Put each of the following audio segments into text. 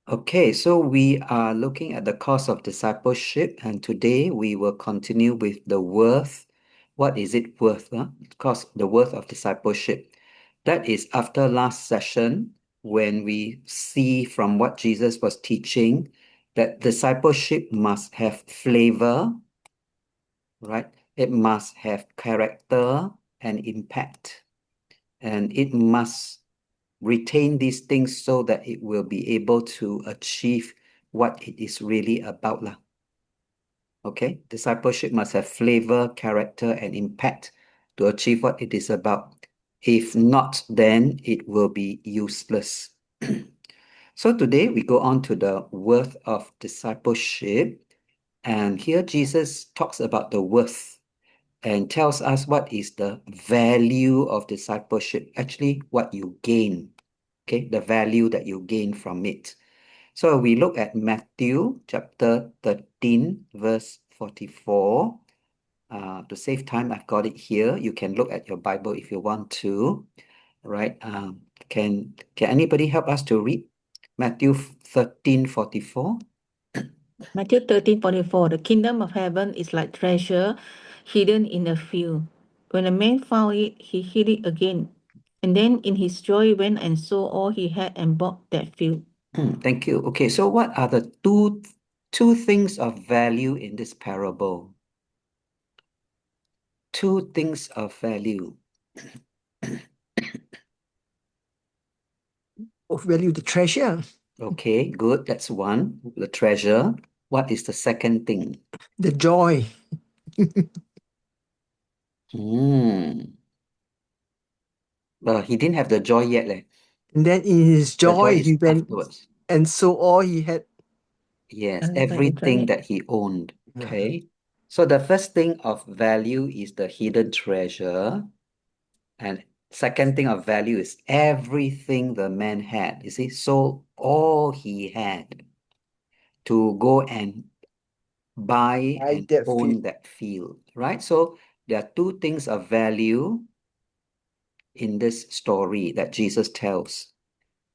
Okay, so we are looking at the cost of discipleship, and today we will continue with the worth. What is it worth? Cost, the worth of discipleship. That is after last session when we see from what Jesus was teaching that discipleship must have flavor, right? It must have character and impact, and it must retain these things so that it will be able to achieve what it is really about lah. Okay, discipleship must have flavor, character, and impact to achieve what it is about. If not, then it will be useless. So today we go on to the worth of discipleship, and here Jesus talks about the worth and tells us what is the value of discipleship, actually what you gain, okay, the value that you gain from it. So we look at Matthew chapter 13, verse 44. To save time, I've got it here. You can look at your Bible if you want to, right? Can anybody help us to read Matthew 13:44? Matthew 13:44. The kingdom of heaven is like treasure hidden in a field. When a man found it, he hid it again. And then in his joy went and sold all he had and bought that field. Thank you. Okay, so what are the two things of value in this parable? Two things of value. Of value, the treasure, Okay, good. That's one. The treasure. What is the second thing? the joy. Hmm. He didn't have the joy yet, leh. And then in his The joy joy, is he went afterwards. and sold all he had. Yes, That's why enjoy everything it. that he owned. Yeah. Okay. So the first thing of value is the hidden treasure. And second thing of value is everything the man had. You see, so all he had to go and buy Buy and that field. own that field, right? So there are two things of value in this story that Jesus tells.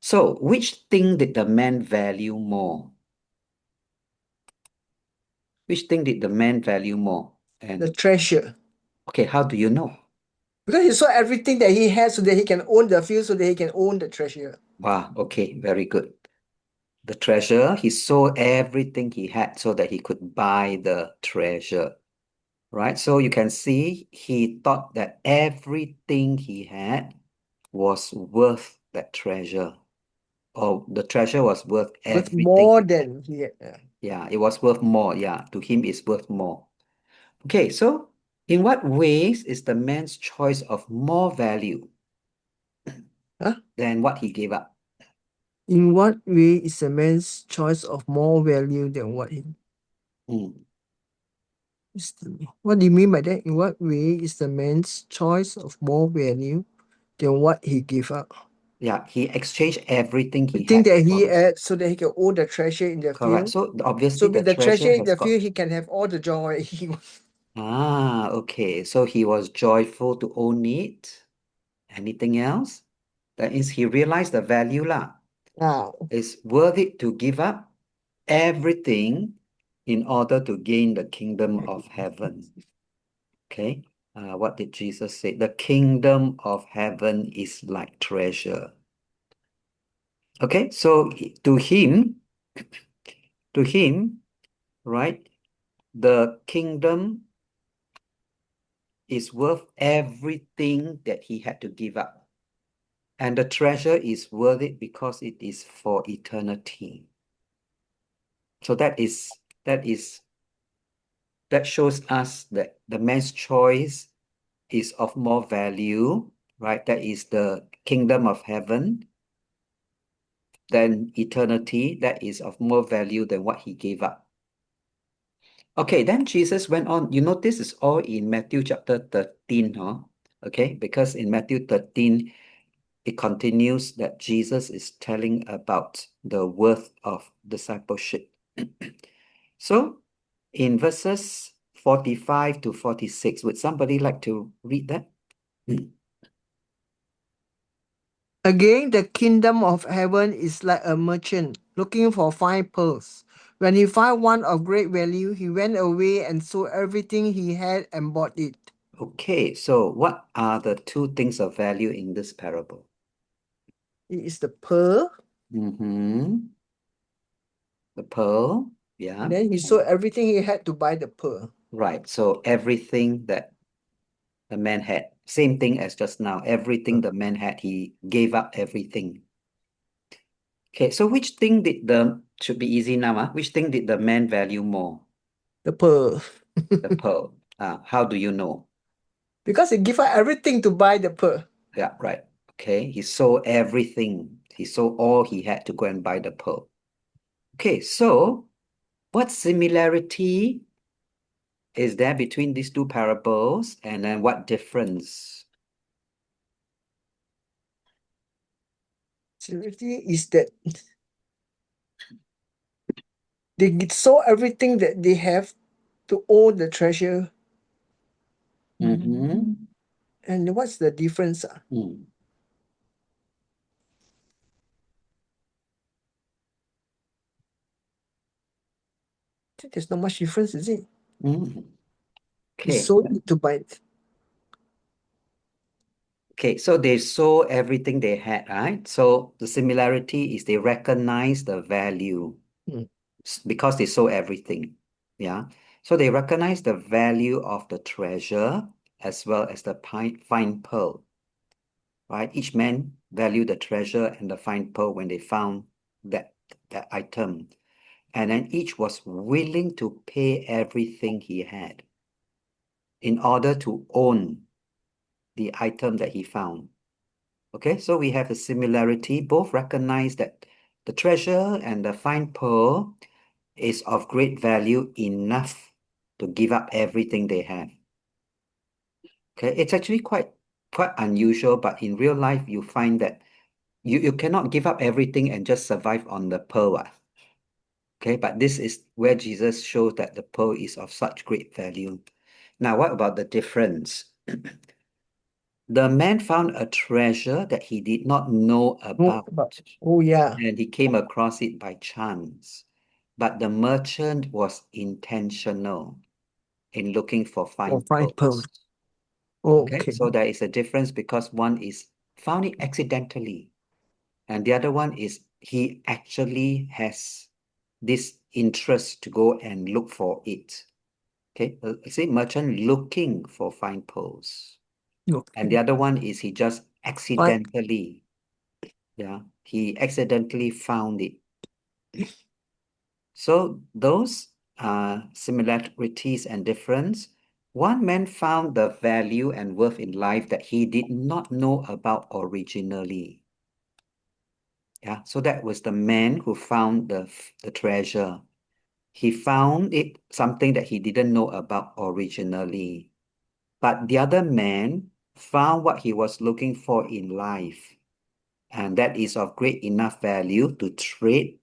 So which thing did the man value more? Which thing did the man value more? The And treasure. okay, how do you know? Because he saw everything that he had so that he can own the field, so that he can own the treasure. Wow, okay, very good. The treasure, he sold everything he had so that he could buy the treasure, right? So you can see he thought that everything he had was worth that treasure, or the treasure was worth With everything. more than he had. Yeah, it was worth more. Yeah, to him, it's worth more. Okay, so in what ways is the man's choice of more value Huh? than what he gave up? In what way is a man's choice of more value than what he Mm. is the, what do you mean by that? In what way is the man's choice of more value than what he gave up? Yeah, he exchanged everything The he thing had that he for had so that he can own the treasure in the correct. field. So So obviously the with the treasure treasure in has the got field, he can have all the joy. okay. So he was joyful to own it. Anything else? That is, he realized the value lah. Wow. It's worth it to give up everything in order to gain the kingdom of heaven. Okay. What did Jesus say? The kingdom of heaven is like treasure. Okay. So to him, right, the kingdom is worth everything that he had to give up. And the treasure is worth it because it is for eternity. So that shows us that the man's choice is of more value, right? That is the kingdom of heaven. Then eternity, that is of more value than what he gave up. Okay, then Jesus went on. You know, this is all in Matthew chapter 13, huh? Okay, because in Matthew 13, it continues that Jesus is telling about the worth of discipleship. So in verses 45 to 46, would somebody like to read that? Again, the kingdom of heaven is like a merchant looking for fine pearls. When he found one of great value, he went away and sold everything he had and bought it. Okay, so what are the two things of value in this parable? It is the pearl, Mm-hmm. The pearl, yeah. and then he sold everything he had to buy the pearl. Right, so everything that the man had, same thing as just now, everything the man had, he gave up everything. Okay, so which thing should be easy now, which thing did the man value more? The pearl. The pearl. How do you know? Because he gave up everything to buy the pearl. Yeah, right. Okay, he sold everything. He sold all he had to go and buy the pearl. Okay, so what similarity is there between these two parables, and then what difference? Similarity is that they sold everything that they have to own the treasure. Mm-hmm. And what's the difference? Mm. There's not much difference, is it? Mm. He Okay. sold it to buy it. Okay, so they sold everything they had, right? So the similarity is they recognize the value Mm. because they sold everything. Yeah. So they recognize the value of the treasure as well as the fine pearl. Right? Each man valued the treasure and the fine pearl when they found that item. And then each was willing to pay everything he had in order to own the item that he found. Okay, so we have a similarity. Both recognize that the treasure and the fine pearl is of great value enough to give up everything they have. Okay, it's actually quite unusual, but in real life, you find that you cannot give up everything and just survive on the pearl. Okay, but this is where Jesus shows that the pearl is of such great value. Now, what about the difference? The man found a treasure that he did not know about, Oh, yeah. and he came across it by chance. But the merchant was intentional in looking for fine Fine pearl. pearls. Okay. Okay, so there is a difference because one is found it accidentally, and the other one is he actually has this interest to go and look for it. Okay, say merchant looking for fine pearls, and the other one is he just accidentally, he accidentally found it. So those are similarities and difference. One man found the value and worth in life that he did not know about originally. Yeah, so that was the man who found the treasure. He found it something that he didn't know about originally. But the other man found what he was looking for in life, and that is of great enough value to trade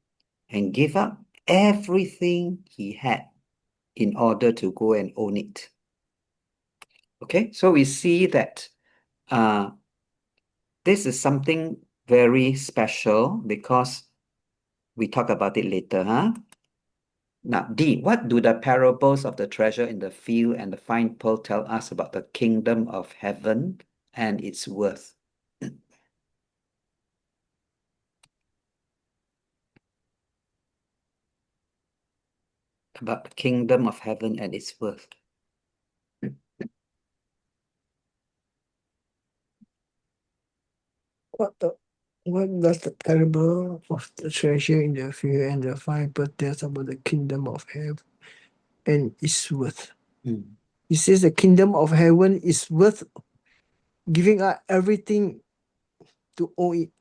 and give up everything he had in order to go and own it. Okay, so we see that this is something very special because we talk about it later, huh? Now, D, what do the parables of the treasure in the field and the fine pearl tell us about the kingdom of heaven and its worth? About the kingdom of heaven and its worth. What does the parable of the treasure in the field and the fine pearl tells about the kingdom of heaven and its worth? He says the kingdom of heaven is worth giving up everything to own it.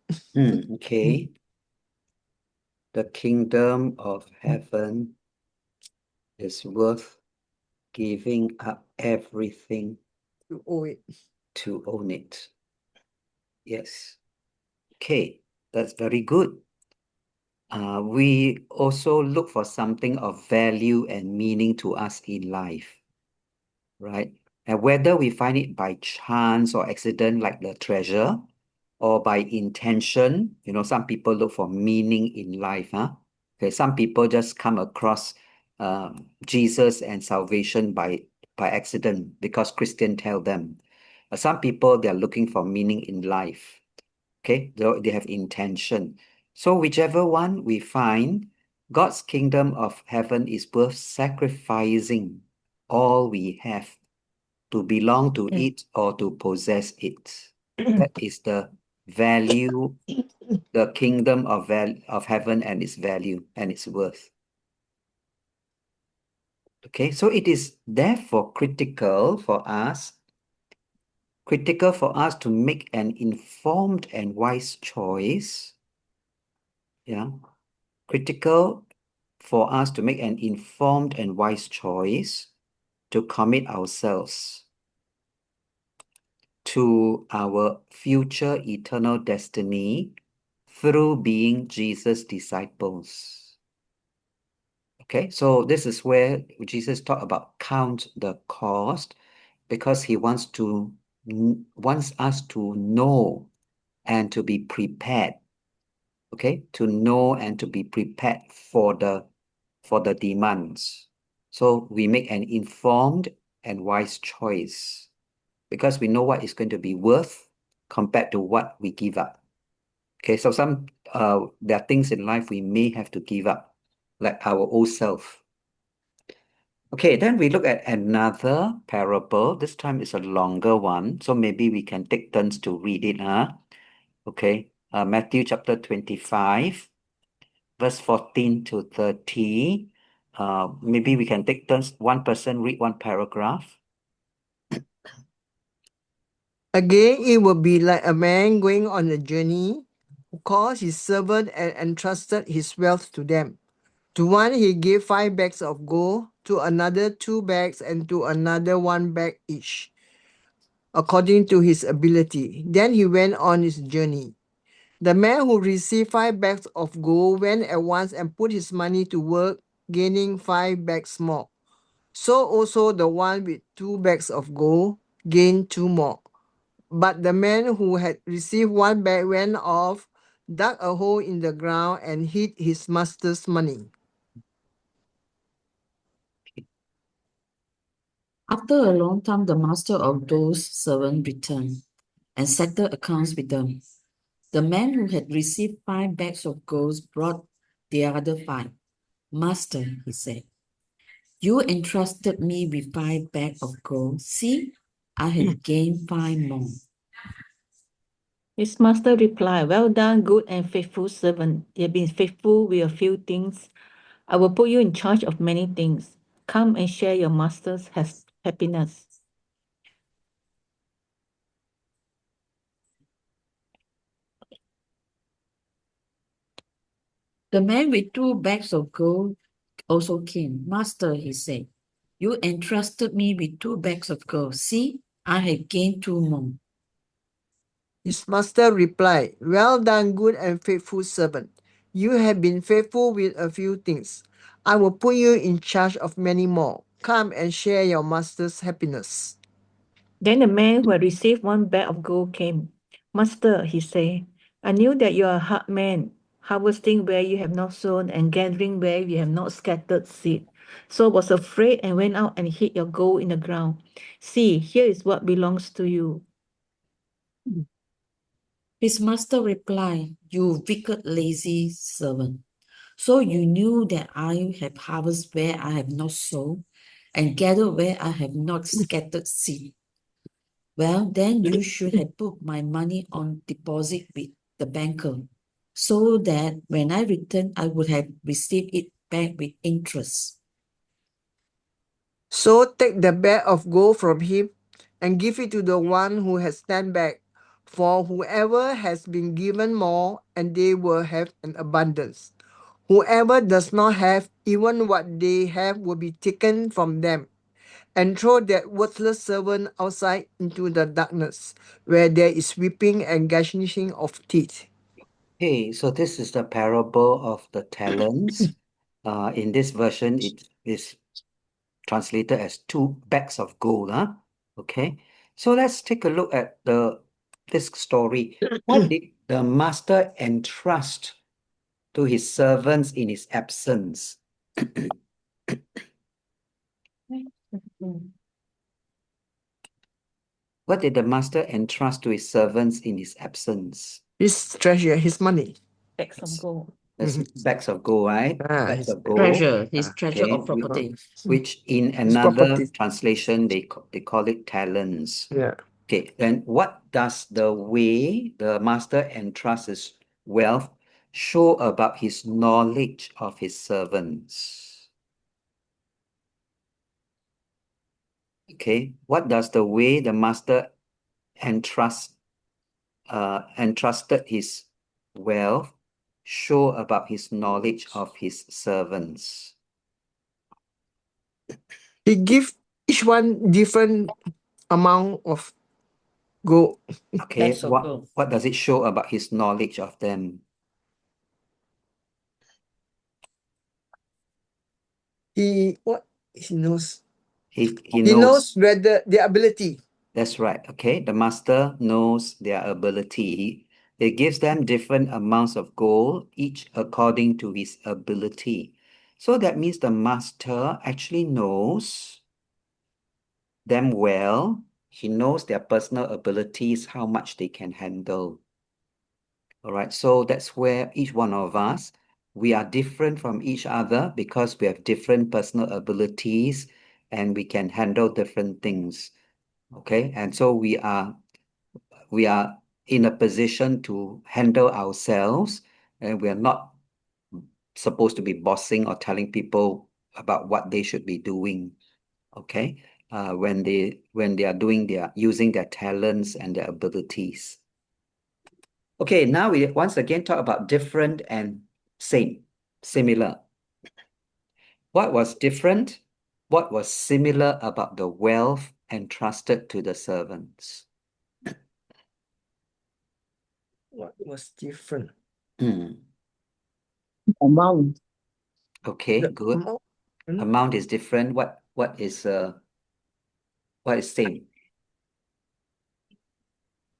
Okay. The kingdom of heaven is worth giving up everything To own it. to own it. Yes. Okay, that's very good. We also look for something of value and meaning to us in life, right? And whether we find it by chance or accident, like the treasure, or by intention. You know, some people look for meaning in life, huh? Okay, some people just come across Jesus and salvation by accident because Christian tell them. Some people, they are looking for meaning in life. Okay, they have intention. So whichever one we find, God's kingdom of heaven is worth sacrificing all we have to belong to it or to possess it. That is the value, the kingdom of heaven and its value and its worth. Okay, so it is therefore critical for us to make an informed and wise choice. Yeah, critical for us to make an informed and wise choice to commit ourselves to our future eternal destiny through being Jesus' disciples. Okay, so this is where Jesus talked about count the cost, because he wants us to know and to be prepared. Okay, to know and to be prepared for the demands. So we make an informed and wise choice because we know what is going to be worth compared to what we give up. Okay, so there are things in life we may have to give up, like our old self. Okay, then we look at another parable. This time it's a longer one, so maybe we can take turns to read it. Okay, Matthew chapter 25, verse 14 to 30. Maybe we can take turns, one person read one paragraph. Again, it will be like a man going on a journey who called his servant and entrusted his wealth to them. To one he gave 5 bags of gold, to another 2 bags, and to another 1 bag each, according to his ability. Then he went on his journey. The man who received 5 bags of gold went at once and put his money to work, gaining 5 bags more. So also the one with 2 bags of gold gained 2 more. But the man who had received 1 bag went off, dug a hole in the ground, and hid his master's money. After a long time, the master of those servants returned and settled accounts with them. The man who had received 5 bags of gold brought the other 5. Master, he said, you entrusted me with 5 bags of gold. See, I have gained 5 more. His master replied, well done, good and faithful servant. You have been faithful with a few things. I will put you in charge of many things. Come and share your master's happiness. The man with 2 bags of gold also came. Master, he said, you entrusted me with 2 bags of gold. See, I have gained 2 more. His master replied, well done, good and faithful servant. You have been faithful with a few things. I will put you in charge of many more. Come and share your master's happiness. Then the man who had received 1 bag of gold came. Master, he said, I knew that you are a hard man, harvesting where you have not sown and gathering where you have not scattered seed. So I was afraid and went out and hid your gold in the ground. See, here is what belongs to you. His master replied, you wicked, lazy servant. So you knew that I have harvested where I have not sown and gathered where I have not scattered seed. Well, then you should have put my money on deposit with the banker, so that when I return, I would have received it back with interest. So take the bag of gold from him and give it to the one who has 10 bags. For whoever has been given more, and they will have an abundance. Whoever does not have, even what they have will be taken from them. And throw that worthless servant outside into the darkness, where there is weeping and gnashing of teeth. Okay, so this is the parable of the talents. In this version, it is translated as 2 bags of gold. Okay, so let's take a look at the this story. What did the master entrust to his servants in his absence? What did the master entrust to his servants in his absence? His treasure, his money. Bags of gold. That's bags of gold, right? Ah, Bags his of gold. Treasure, his Ah, treasure Okay, of property. which in His another property. translation they call it talents. Yeah. Okay, then what does the way the master entrusts his wealth show about his knowledge of his servants? Okay, what does the way the master entrusted his wealth show about his knowledge of his servants? He give each one different amount of gold. Okay, Bags of gold. what does it show about his knowledge of them? He knows. He He knows. knows whether their ability. That's right. Okay, the master knows their ability. He gives them different amounts of gold, each according to his ability. So that means the master actually knows them well. He knows their personal abilities, how much they can handle. All right, so that's where each one of us, we are different from each other because we have different personal abilities and we can handle different things. Okay, and so we are in a position to handle ourselves, and we are not supposed to be bossing or telling people about what they should be doing. Okay, when they are using their talents and their abilities. Okay, now we once again talk about different and similar. What was different? What was similar about the wealth entrusted to the servants? What was different? Amount. Okay, The good. amount. Amount is different. What is same?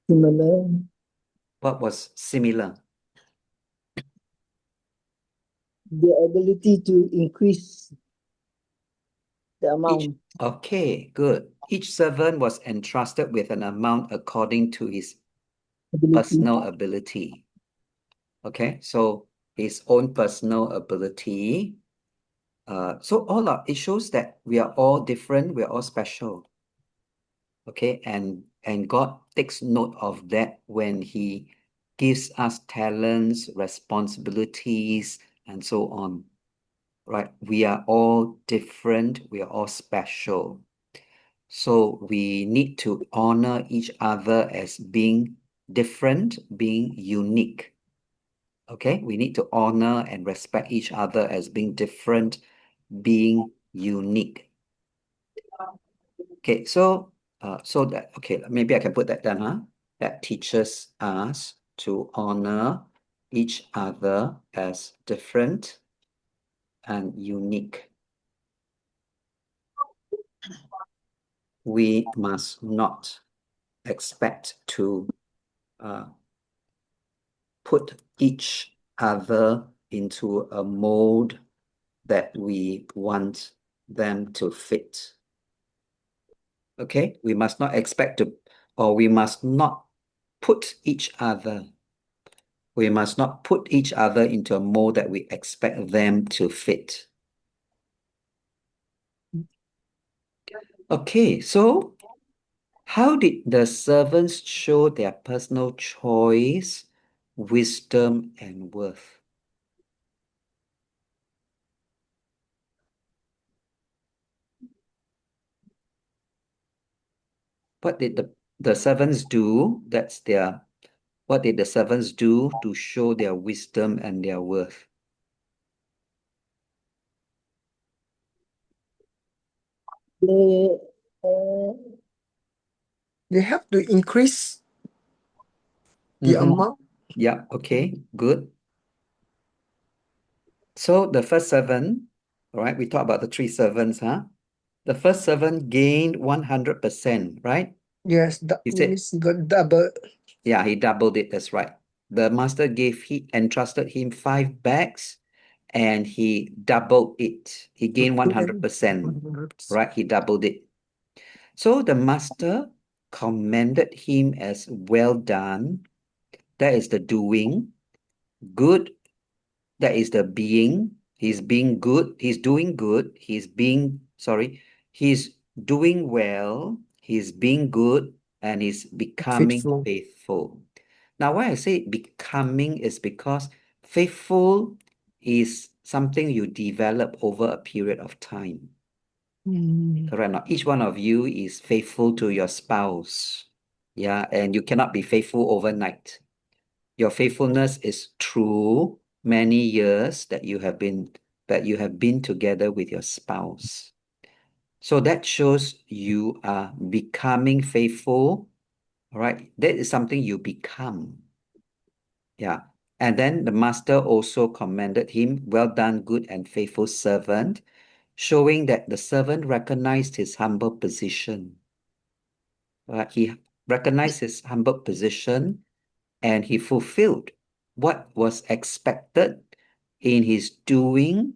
Similar. What was similar? The ability to increase the amount. Okay, good. Each servant was entrusted with an amount according to his personal ability. Okay, so his own personal ability. So it shows that we are all different, we are all special. Okay, and God takes note of that when he gives us talents, responsibilities, and so on. Right? We are all different, we are all special. So we need to honor each other as being different, being unique. Okay, we need to honor and respect each other as being different, being unique. Okay, so maybe I can put that down, huh? That teaches us to honor each other as different and unique. We must not expect to put each other into a mold that we want them to fit. Okay, we must not expect to, or we must not put each other into a mold that we expect them to fit. Okay, so how did the servants show their personal choice, wisdom, and worth? What did the servants do? What did the servants do to show their wisdom and their worth? They have to increase the amount. Yeah, okay, good. So the first servant, all right, we talked about the three servants, huh? The first servant gained 100%, right? Yes, He said, means got double. Yeah, he doubled it. That's right. The master entrusted him 5 bags and he doubled it. He gained 100%, 100%. right? He doubled it. So the master commended him as well done. That is the doing. Good. That is the being. He's being good. He's doing good. He's doing well. He's being good and he's becoming Faithful. faithful. Now, why I say becoming is because faithful is something you develop over a period of time. Correct? Now, each one of you is faithful to your spouse. Yeah, and you cannot be faithful overnight. Your faithfulness is through many years that you have been together with your spouse. So that shows you are becoming faithful. All right, that is something you become. Yeah. And then the master also commended him, well done, good and faithful servant, showing that the servant recognized his humble position. He recognized his humble position and he fulfilled what was expected in his doing.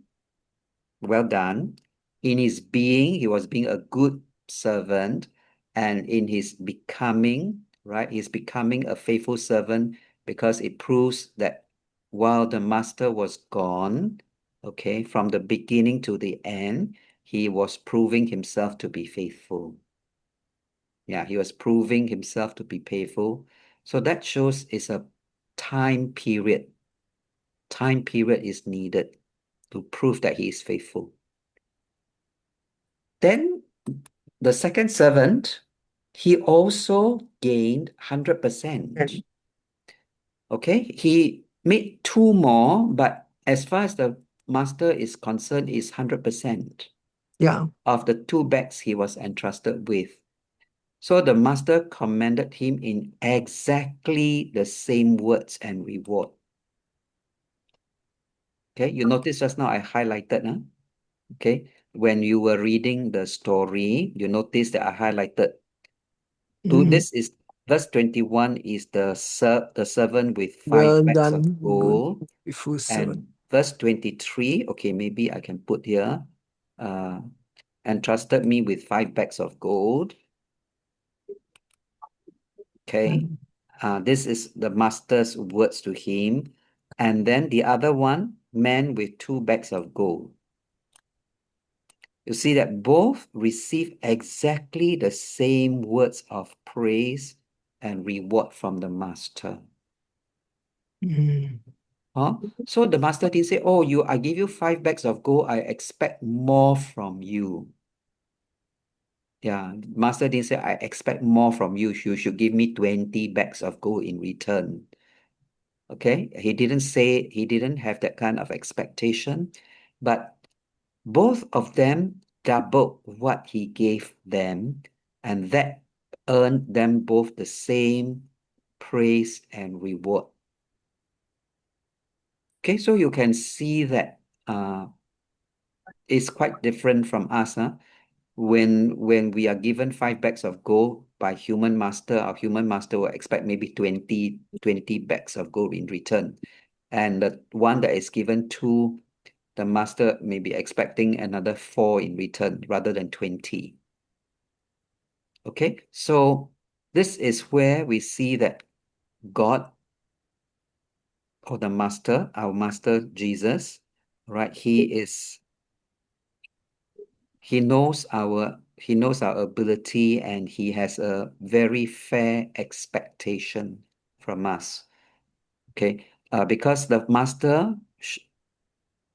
Well done. In his being, he was being a good servant, and in his becoming, right? He's becoming a faithful servant because it proves that while the master was gone, okay, from the beginning to the end, he was proving himself to be faithful. Yeah, he was proving himself to be faithful. So that shows it's a time period. Time period is needed to prove that he is faithful. Then the second servant, he also gained 100%. Okay, he made 2 more, but as far as the master is concerned, is 100%. Yeah. Of the 2 bags he was entrusted with. So the master commended him in exactly the same words and reward. Okay, you notice just now I highlighted, huh? Okay, when you were reading the story, you notice that I highlighted. This is verse 21 is the servant with 5 Well bags done, of gold. good, faithful servant. And verse 23, okay, maybe I can put here, entrusted me with 5 bags of gold. Okay, this is the master's words to him. And then the other one, man with 2 bags of gold. You see that both receive exactly the same words of praise and reward from the master. Huh? So the master didn't say, oh, I give you 5 bags of gold, I expect more from you. Yeah, master didn't say, I expect more from you. You should give me 20 bags of gold in return. Okay, he didn't have that kind of expectation, but both of them doubled what he gave them, and that earned them both the same praise and reward. Okay, so you can see that it's quite different from us. When we are given 5 bags of gold by human master, our human master will expect maybe 20 bags of gold in return. And the one that is given to the master may be expecting another 4 in return rather than 20. Okay, so this is where we see that God, or the master, our master Jesus, right? He knows our ability, and he has a very fair expectation from us. Okay, because the master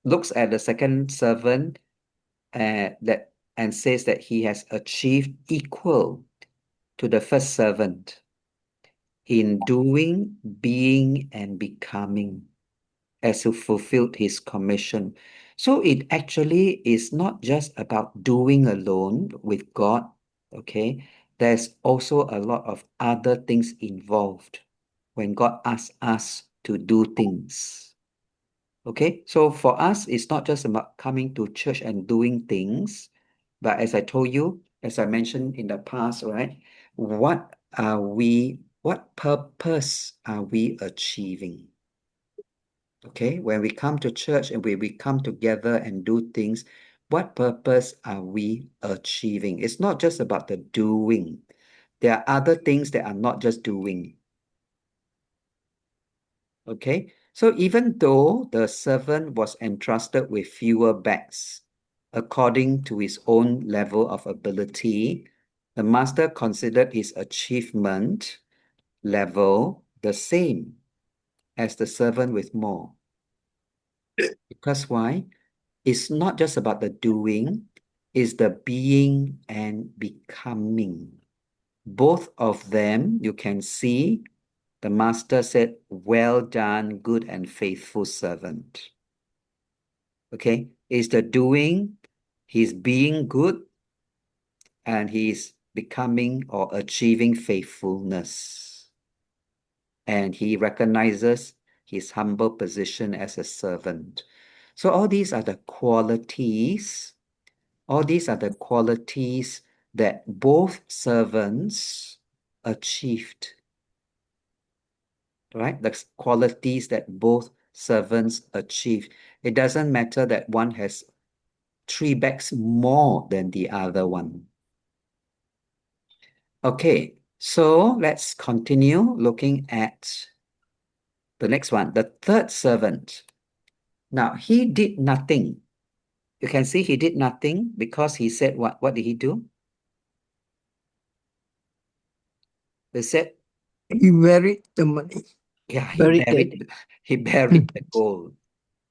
looks at the second servant and says that he has achieved equal to the first servant in doing, being, and becoming, as he fulfilled his commission. So it actually is not just about doing alone with God, okay? There's also a lot of other things involved when God asks us to do things. Okay, so for us, it's not just about coming to church and doing things, but as I told you, as I mentioned in the past, right, what are we What purpose are we achieving? Okay, when we come to church and we come together and do things, what purpose are we achieving? It's not just about the doing. There are other things that are not just doing. Okay, so even though the servant was entrusted with fewer bags, according to his own level of ability, the master considered his achievement level the same as the servant with more. Because why? It's not just about the doing, it's the being and becoming. Both of them, you can see, the master said, well done, good and faithful servant. Okay, it's the doing, he's being good, and he's becoming or achieving faithfulness. And he recognizes his humble position as a servant. So all these are the qualities, that both servants achieved, right? The qualities that both servants achieved. It doesn't matter that one has 3 bags more than the other one. Okay, so let's continue looking at the next one, the third servant. Now, he did nothing. You can see he did nothing because he said what? What did he do? He said, He buried the money. yeah, Buried he buried the gold.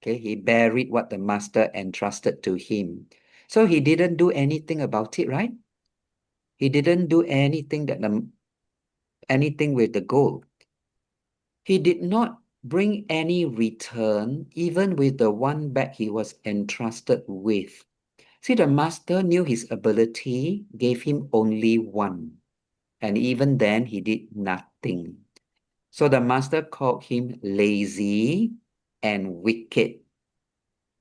Okay, he buried what the master entrusted to him. So he didn't do anything about it, right? He didn't do anything anything with the gold. He did not bring any return, even with the 1 bag he was entrusted with. See, the master knew his ability, gave him only 1. And even then, he did nothing. So the master called him lazy and wicked.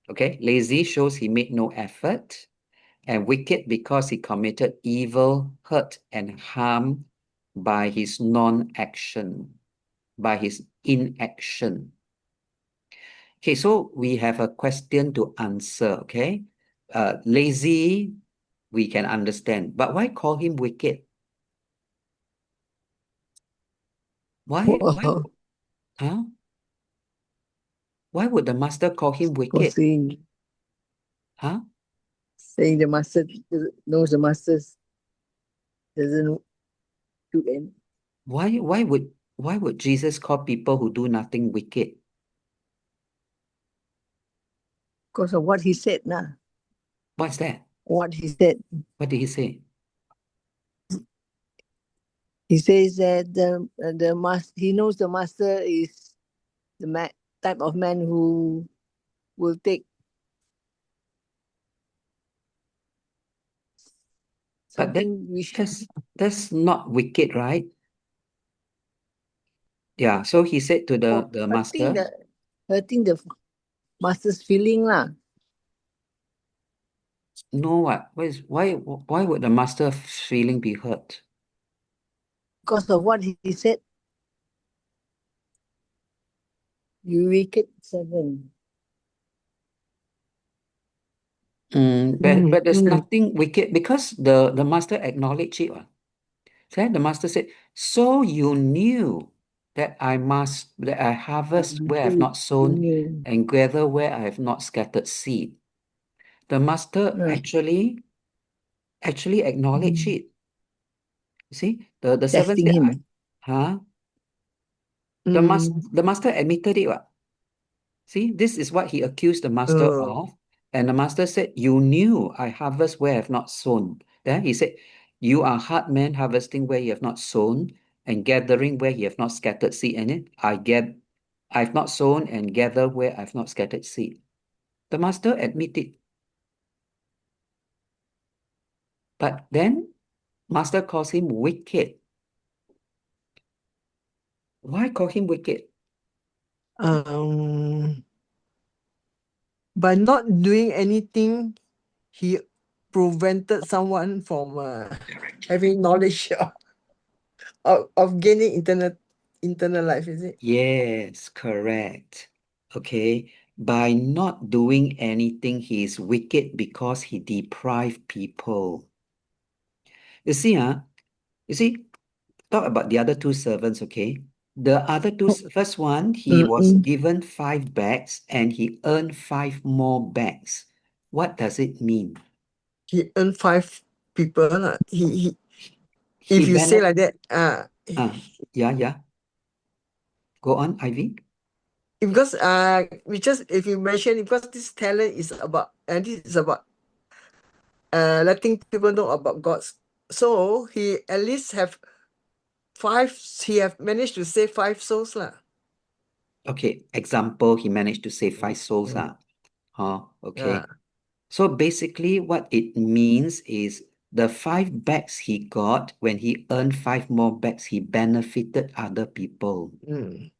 Okay, lazy shows he made no effort, and wicked because he committed evil, hurt, and harm by his non-action, by his inaction. Okay, so we have a question to answer, okay? Lazy, we can understand, but why call him wicked? Why, Wow. huh? Why would the master call him For wicked? Huh? saying the master knows the masters doesn't do any. Why would Jesus call people who do nothing wicked? Because of what he said now. What's that? What he said. What did he say? He says that the master, he knows the master is the type of man who will take But something which that's not wicked, right? Yeah, so he said to the master, hurting the master's feeling lah. no, what? Why would the master feeling be hurt? Because of what he said. You wicked servant. But there's nothing wicked because the master acknowledged it. So the master said, so you knew that I harvest where I have not sown and gather where I have not scattered seed. The master actually acknowledged it. You see, the servant Testing said, him. The master admitted it. What? See, this is what he accused the master of. And the master said, you knew I harvest where I have not sown. Then he said, you are hard men harvesting where you have not sown and gathering where you have not scattered seed. And it, I've not sown and gather where I've not scattered seed. The master admitted. But then master calls him wicked. Why call him wicked? By not doing anything, he prevented someone from having knowledge of gaining internal life, is it? Yes, correct. Okay. By not doing anything, he is wicked because he deprived people. You see, talk about the other two servants, okay? The other two, first one, he was Mm-mm. given 5 bags and he earned 5 more bags. What does it mean? He earned 5 people. Lah. He He if you say benefit. like that, Yeah. Go on, Ivy. because we just if you mention it, because this talent is about and this is about letting people know about God. So he at least have 5. He have managed to save 5 souls lah. Okay, example, he managed to save 5 souls. Mm. Okay. Yeah. So basically, what it means is the 5 bags he got, when he earned 5 more bags, he benefited other people. Mm.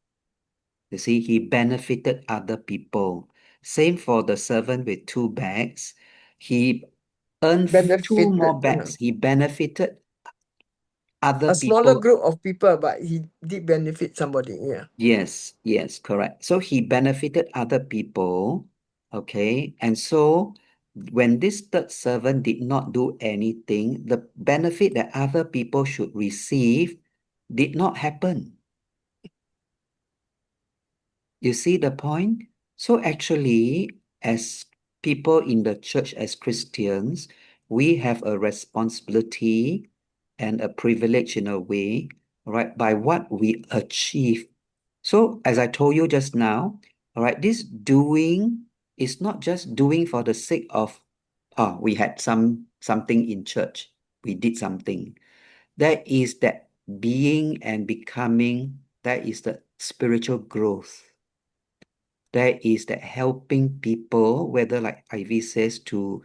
You see, he benefited other people. Same for the servant with 2 bags. He earned 2 more bags. He benefited other a smaller people. group of people, but he did benefit somebody. Yeah. Yes, correct. So he benefited other people. Okay. And so when this third servant did not do anything, the benefit that other people should receive did not happen. You see the point? So actually, as people in the church, as Christians, we have a responsibility and a privilege in a way, right, by what we achieve. So as I told you just now, all right, this doing is not just doing for the sake of, we had something in church, we did something. That is that being and becoming, that is the spiritual growth. That is that helping people, whether like Ivy says, to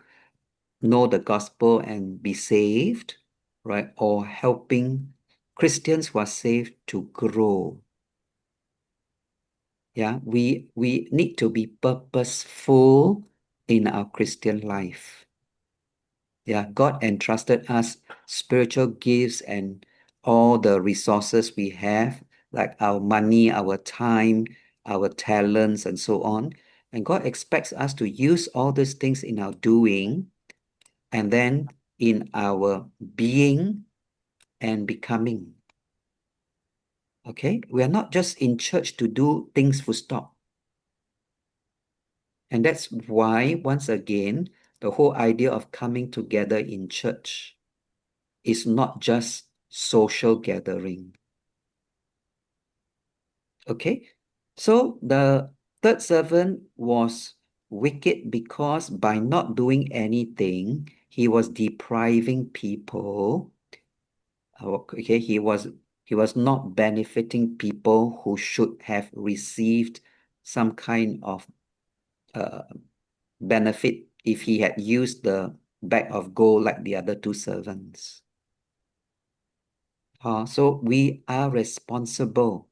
know the gospel and be saved, right? Or helping Christians who are saved to grow. Yeah, we need to be purposeful in our Christian life. Yeah, God entrusted us spiritual gifts and all the resources we have, like our money, our time, our talents, and so on. And God expects us to use all these things in our doing and then in our being and becoming. Okay? We are not just in church to do things full stop. And that's why, once again, the whole idea of coming together in church is not just social gathering. Okay? So the third servant was wicked because by not doing anything, he was depriving people. Okay, he was not benefiting people who should have received some kind of benefit if he had used the bag of gold like the other two servants. So we are responsible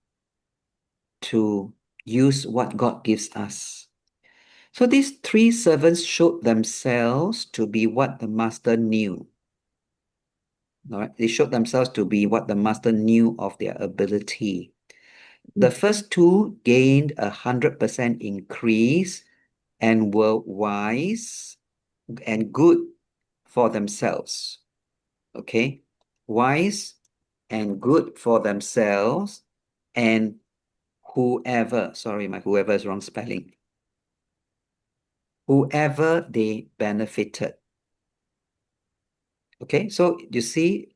to use what God gives us. So these 3 servants showed themselves to be what the master knew. All right, they showed themselves to be what the master knew of their ability. The first 2 gained 100% increase and were wise and good for themselves. Okay, wise and good for themselves, and whoever is wrong spelling, whoever they benefited. Okay, so you see,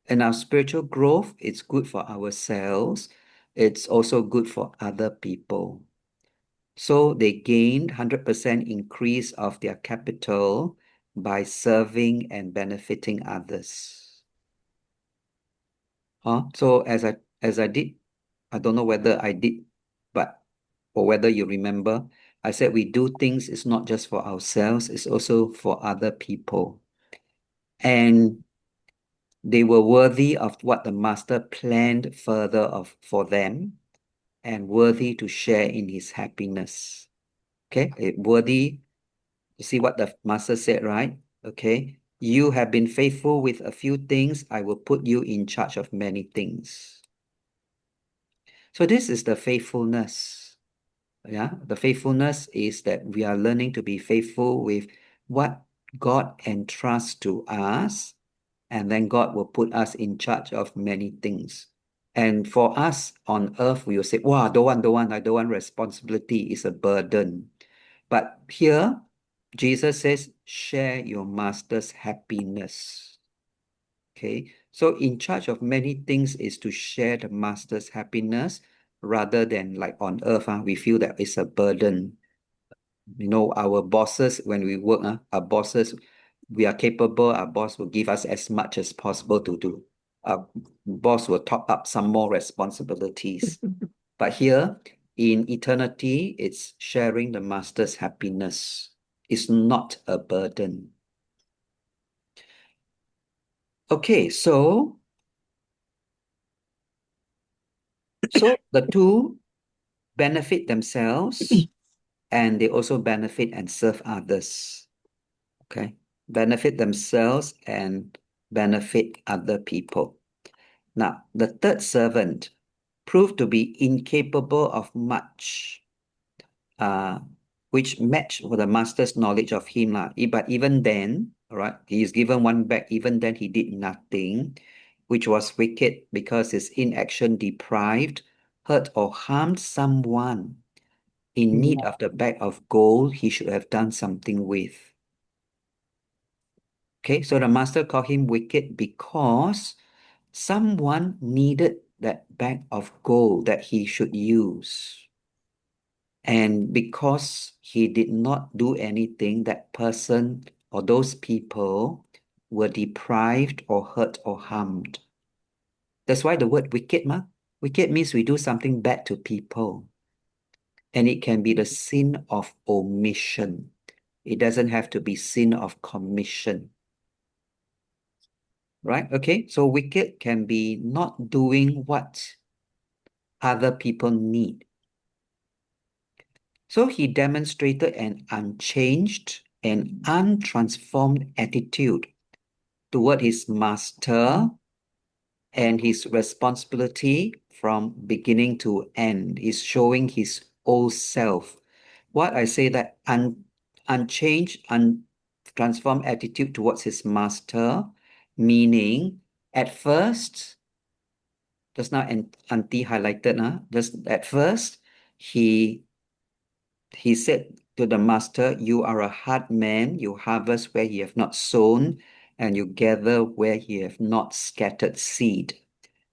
in our spiritual growth, it's good for ourselves. It's also good for other people. So they gained 100% increase of their capital by serving and benefiting others. So as I did, I don't know whether I did, or whether you remember, I said we do things, it's not just for ourselves, it's also for other people. And they were worthy of what the master planned further for them and worthy to share in his happiness. Okay, worthy. You see what the master said, right? Okay, You have been faithful with a few things, I will put you in charge of many things. So this is the faithfulness. Yeah, the faithfulness is that we are learning to be faithful with what God entrusts to us, and then God will put us in charge of many things. And for us on earth, we will say, wow, I don't want responsibility, is a burden. But here, Jesus says, share your master's happiness. Okay, so in charge of many things is to share the master's happiness rather than like on earth, we feel that it's a burden. You know, our bosses, when we work, our bosses, we are capable, our boss will give us as much as possible to do. Our boss will top up some more responsibilities. But here, in eternity, it's sharing the master's happiness. It's not a burden. Okay, so the two benefit themselves and they also benefit and serve others. Okay, benefit themselves and benefit other people. Now, the third servant proved to be incapable of much, which matched with the master's knowledge of him. But even then, all right, he is given one bag, even then he did nothing, which was wicked because his inaction deprived, hurt or harmed someone in need of the bag of gold he should have done something with. Okay, so the master called him wicked because someone needed that bag of gold that he should use. And because he did not do anything, that person or those people were deprived or hurt or harmed. That's why the word wicked, wicked means we do something bad to people. And it can be the sin of omission. It doesn't have to be sin of commission. Right? Okay, so wicked can be not doing what other people need. So he demonstrated an unchanged and untransformed attitude toward his master and his responsibility from beginning to end. He's showing his old self. What I say that unchanged, untransformed attitude towards his master, meaning at first, just now Auntie highlighted, just at first, he said to the master, you are a hard man, you harvest where you have not sown, and you gather where you have not scattered seed.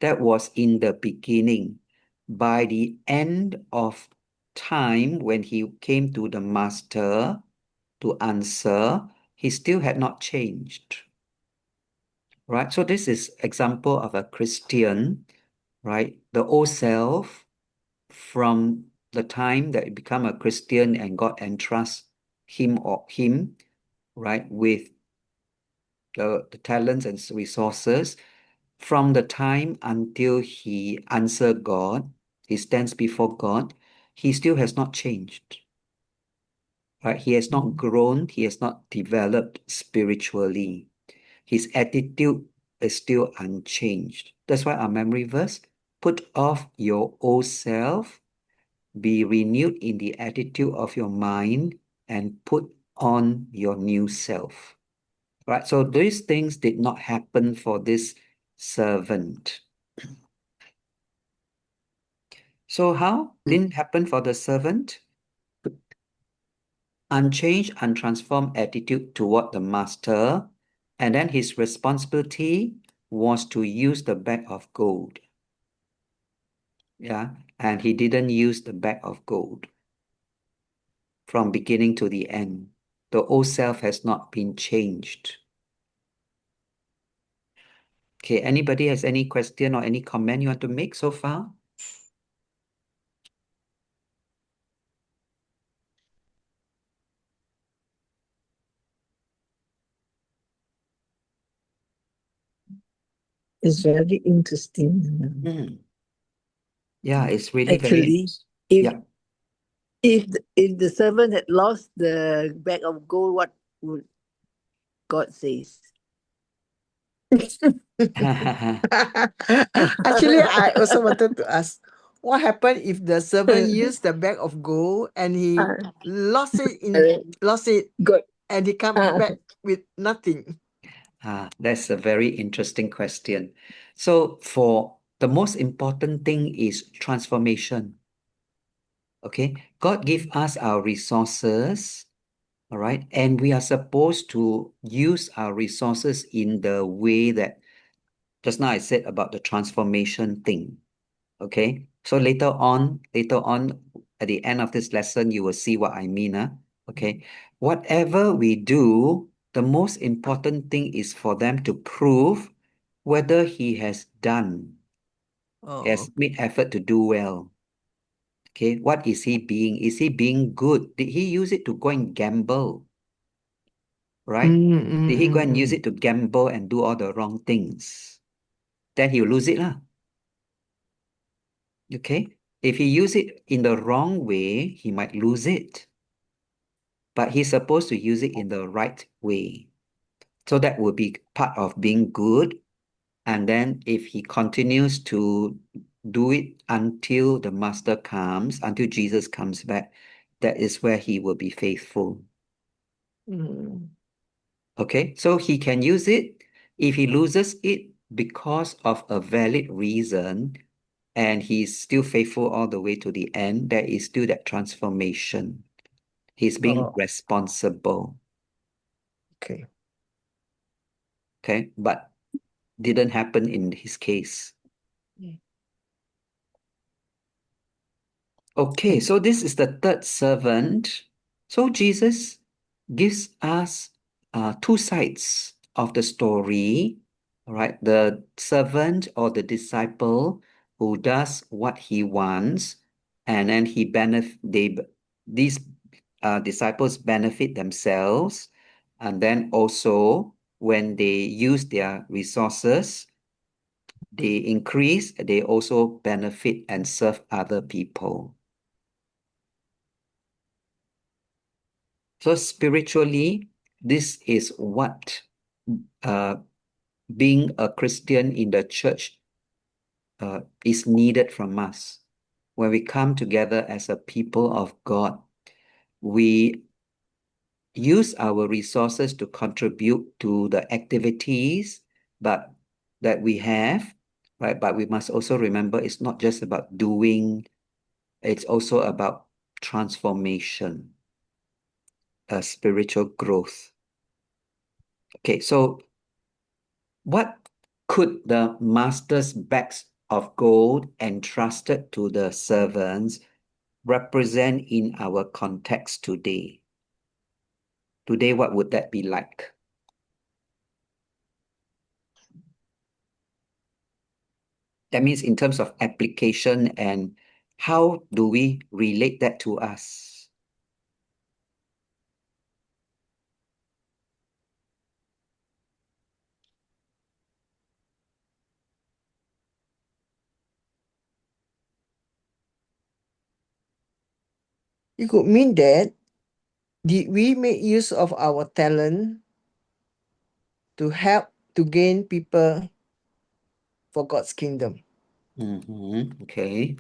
That was in the beginning. By the end of time, when he came to the master to answer, he still had not changed. Right? So this is example of a Christian, right? The old self from the time that you become a Christian and God entrusts him, right, with the talents and resources, from the time until he answers God, he stands before God, he still has not changed. Right? He has not grown, he has not developed spiritually. His attitude is still unchanged. That's why our memory verse, put off your old self, be renewed in the attitude of your mind, and put on your new self. Right? So these things did not happen for this servant. So how didn't happen for the servant? Unchanged, untransformed attitude toward the master, and then his responsibility was to use the bag of gold. Yeah, and he didn't use the bag of gold from beginning to the end. The old self has not been changed. Okay, anybody has any question or any comment you want to make so far? It's very interesting. Yeah, it's really very Actually, interesting. if Yeah. if the servant had lost the bag of gold, what would God say? Actually, I also wanted to ask, what happened if the servant used the bag of gold and he lost it Good. and he come back with nothing? That's a very interesting question. So for the most important thing is transformation. Okay, God give us our resources, all right, and we are supposed to use our resources in the way that just now I said about the transformation thing. Okay, so later on, at the end of this lesson, you will see what I mean. Okay, whatever we do, the most important thing is for them to prove whether he has Oh. made effort to do well. Okay, what is he being? Is he being good? Did he use it to go and gamble? Right? Did he go and use it to gamble and do all the wrong things? Then he'll lose it lah. Okay? If he use it in the wrong way, he might lose it. But he's supposed to use it in the right way. So that would be part of being good. And then if he continues to do it until the master comes, until Jesus comes back, that is where he will be faithful. Okay, so he can use it. If he loses it because of a valid reason and he's still faithful all the way to the end, there is still that transformation. He's being Oh. responsible. Okay. Okay, but didn't happen in his case. Okay, so this is the third servant. So Jesus gives us two sides of the story. All right, the servant or the disciple who does what he wants, and then these disciples benefit themselves, and then also when they use their resources, they increase, they also benefit and serve other people. So spiritually, this is what being a Christian in the church is needed from us. When we come together as a people of God, we use our resources to contribute to the activities but that we have, right? But we must also remember it's not just about doing, it's also about transformation, spiritual growth. Okay, so what could the master's bags of gold entrusted to the servants represent in our context today? Today, what would that be like? That means in terms of application and how do we relate that to us? It could mean that did we make use of our talent to help to gain people for God's kingdom? Okay.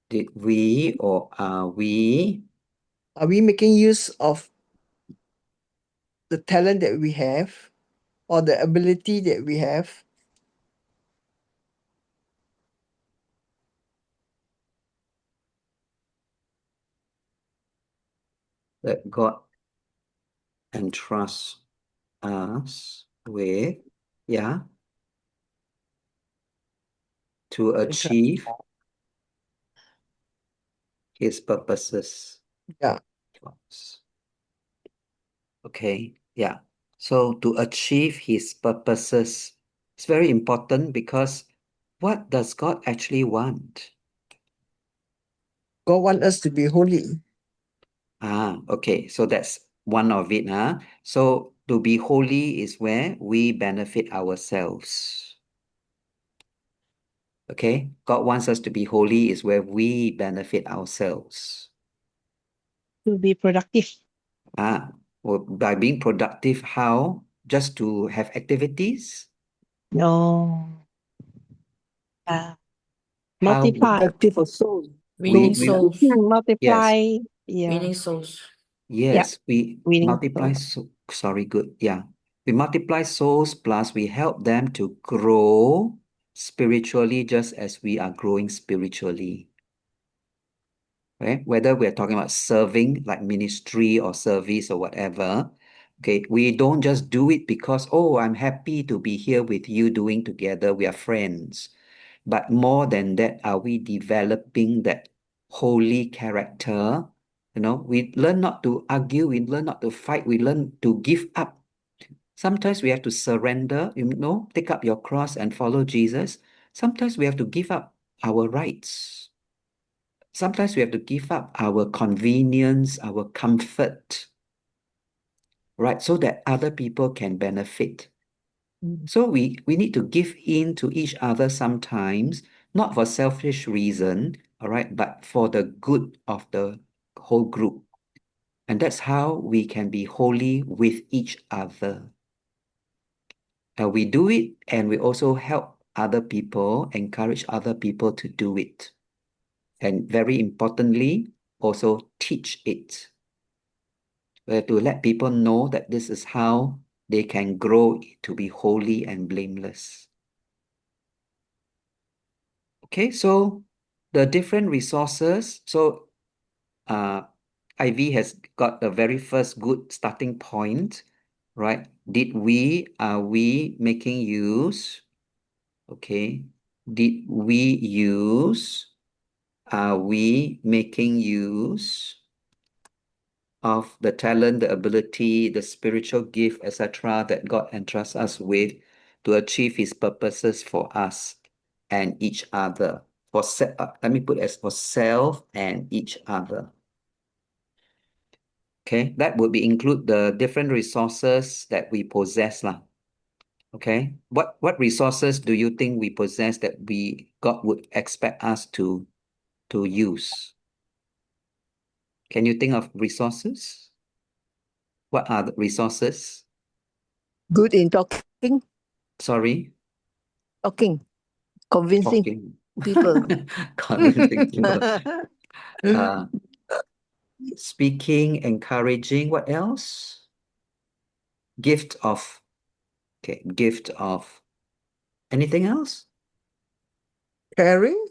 Did we or are we? Are we making use of the talent that we have or the ability that we have That God entrusts us with, to achieve his purposes. Yeah. Okay, yeah. So to achieve his purposes, it's very important because what does God actually want? God wants us to be holy. Okay, so that's one of it. So to be holy is where we benefit ourselves. Okay, God wants us to be holy is where we benefit ourselves. To be productive. Well, by being productive, how? just to have activities? No. How Multiply. Active for soul. Winning we souls. yes, Multiply. Yeah. Winning souls. yes, we Winning multiply sorry, good. Yeah. We multiply souls plus we help them to grow spiritually just as we are growing spiritually. Right? Whether we're talking about serving like ministry or service or whatever, okay, we don't just do it because, oh, I'm happy to be here with you doing together, we are friends. But more than that, are we developing that holy character? You know, we learn not to argue, we learn not to fight, we learn to give up. Sometimes we have to surrender, you know, take up your cross and follow Jesus. Sometimes we have to give up our rights. Sometimes we have to give up our convenience, our comfort, right? So that other people can benefit. So we need to give in to each other sometimes, not for selfish reason, all right, but for the good of the whole group. And that's how we can be holy with each other. We do it and we also help other people, encourage other people to do it. And very importantly, also teach it. We have to let people know that this is how they can grow to be holy and blameless. Okay, so the different resources. So Ivy has got the very first good starting point, right? Are we making use? Okay. Are we making use of the talent, the ability, the spiritual gift, etc., that God entrusts us with to achieve His purposes for us and each other? Let me put as for self and each other. Okay, that would be include the different resources that we possess lah. Okay, what resources do you think we possess that God would expect us to use? Can you think of resources? What are the resources? Good in talking. Sorry? Convincing Talking. people. Convincing people. Speaking, encouraging, what else? Gift of, anything else? Caring,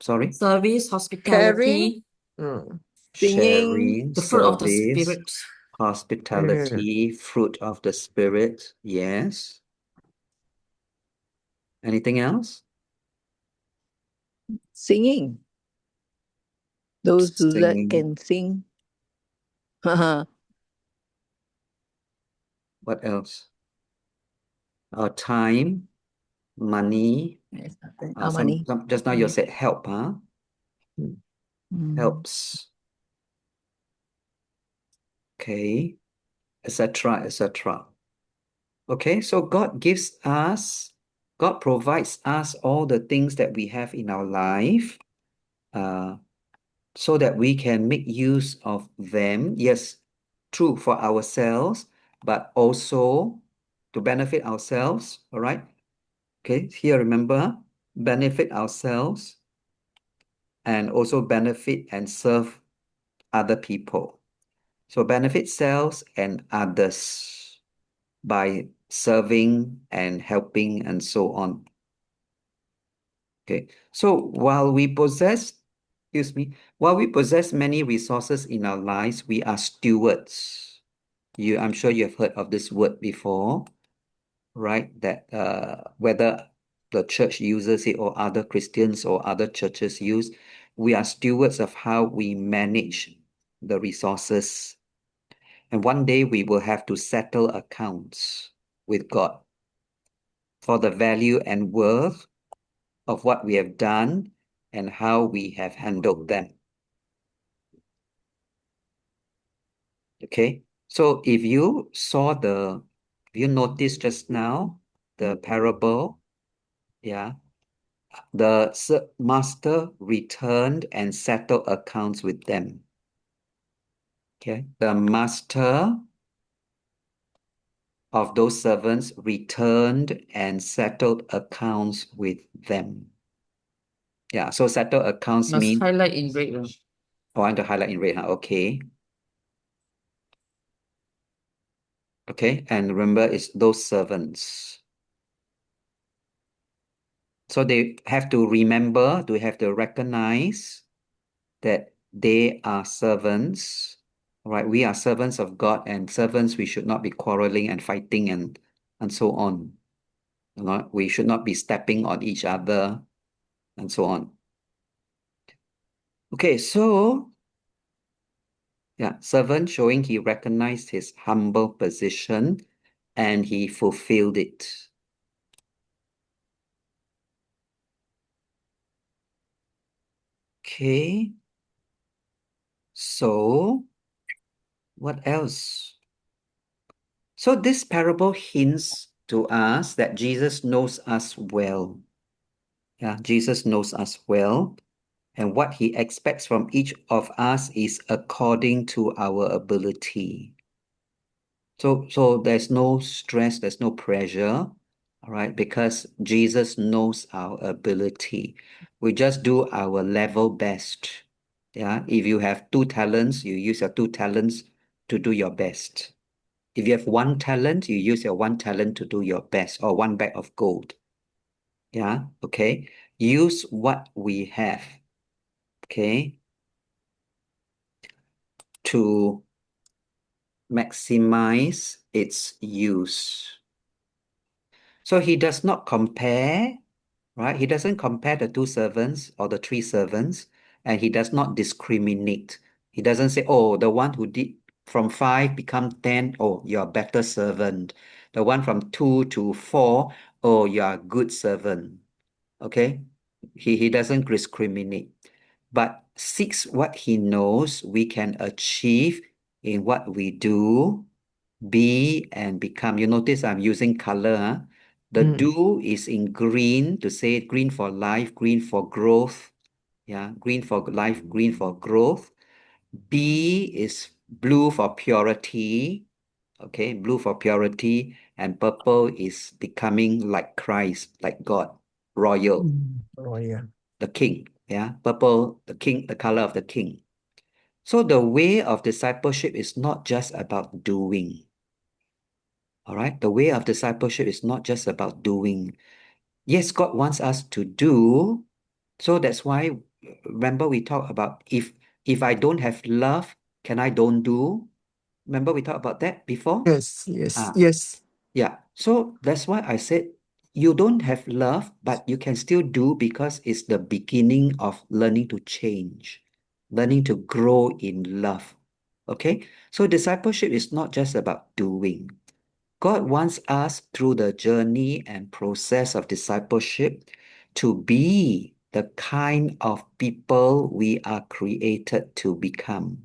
Sorry? Service, hospitality, mm, Singing. Sharing, the fruit of the service, spirit. hospitality, fruit of the spirit. Yes. Anything else? Singing. Those who Singing. can sing. What else? Time, money. Yes, our money. Just now you said help, huh? Mm. Helps. Okay, etc., etc. Okay, so God provides us all the things that we have in our life, so that we can make use of them. Yes, true for ourselves, but also to benefit ourselves. All right. Okay, here remember, benefit ourselves and also benefit and serve other people. So benefit selves and others by serving and helping and so on. Okay, so while we possess many resources in our lives, we are stewards. I'm sure you have heard of this word before, right? That whether the church uses it or other Christians or other churches use, we are stewards of how we manage the resources. And one day we will have to settle accounts with God for the value and worth of what we have done and how we have handled them. Okay, so if you noticed just now the parable, yeah, the master returned and settled accounts with them. Okay, the master of those servants returned and settled accounts with them. Yeah, so settle accounts Must mean, highlight in red. I want to highlight in red, huh? Okay. Okay, and remember it's those servants. So they have to remember, they have to recognize that they are servants, right? We are servants of God, and servants, we should not be quarreling and fighting and so on. You know, we should not be stepping on each other and so on. Okay, so yeah, servant showing he recognized his humble position and he fulfilled it. Okay. So what else? So this parable hints to us that Jesus knows us well. Yeah, Jesus knows us well. And what he expects from each of us is according to our ability. So there's no stress, there's no pressure, all right, because Jesus knows our ability. We just do our level best. Yeah, if you have 2 talents, you use your 2 talents to do your best. If you have 1 talent, you use your 1 talent to do your best, or 1 bag of gold. Yeah, okay. Use what we have, okay, to maximize its use. So he does not compare, right? He doesn't compare the 2 servants or the 3 servants, and he does not discriminate. He doesn't say, oh, the one who did from 5 become 10, oh, you're a better servant. The one from 2 to 4, oh, you're a good servant. Okay? He doesn't discriminate, but seeks what he knows we can achieve in what we do, be, and become. You notice I'm using color, huh? The do is in green to say green for life, green for growth. Yeah, green for life, green for growth. B is blue for purity. Okay, blue for purity. And purple is becoming like Christ, like God, royal, Royal. the king. Yeah, purple, the king, the color of the king. So the way of discipleship is not just about doing. All right. The way of discipleship is not just about doing. Yes, God wants us to do. So that's why, remember we talked about if I don't have love, can I don't do? Remember we talked about that before? Yes, yes, Ah, yes. yeah. So that's why I said you don't have love, but you can still do because it's the beginning of learning to change, learning to grow in love. Okay? So discipleship is not just about doing. God wants us through the journey and process of discipleship to be the kind of people we are created to become.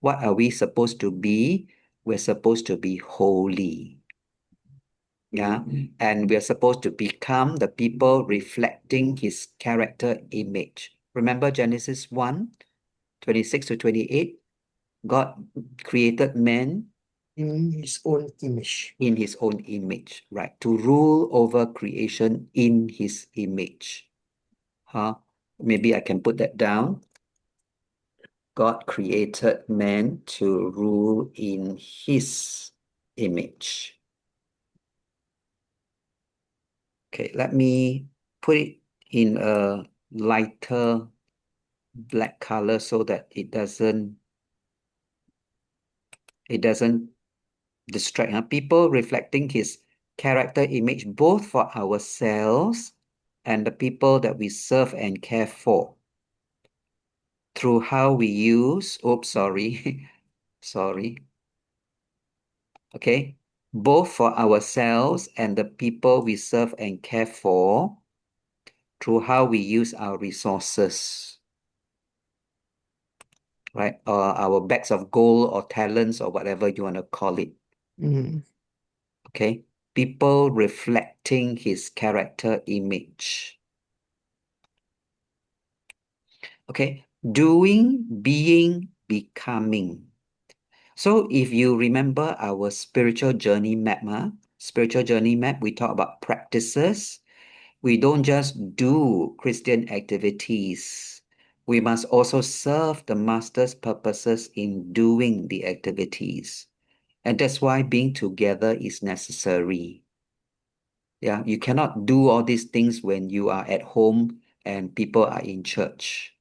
What are we supposed to be? We're supposed to be holy. Yeah. And we're supposed to become the people reflecting his character image. Remember Genesis 1, 26 to 28? God created man In his own image. in his own image, right? To rule over creation in his image. Huh? Maybe I can put that down. God created man to rule in his image. Okay, let me put it in a lighter black color so that it doesn't distract. Huh? People reflecting his character image both for ourselves and the people that we serve and care for through how we use, oops, sorry, sorry. Okay, both for ourselves and the people we serve and care for through how we use our resources, right? Or our bags of gold or talents or whatever you want to call it. Okay, people reflecting his character image. Okay, doing, being, becoming. So if you remember our spiritual journey map, we talk about practices. We don't just do Christian activities. We must also serve the Master's purposes in doing the activities. And that's why being together is necessary. Yeah, you cannot do all these things when you are at home and people are in church.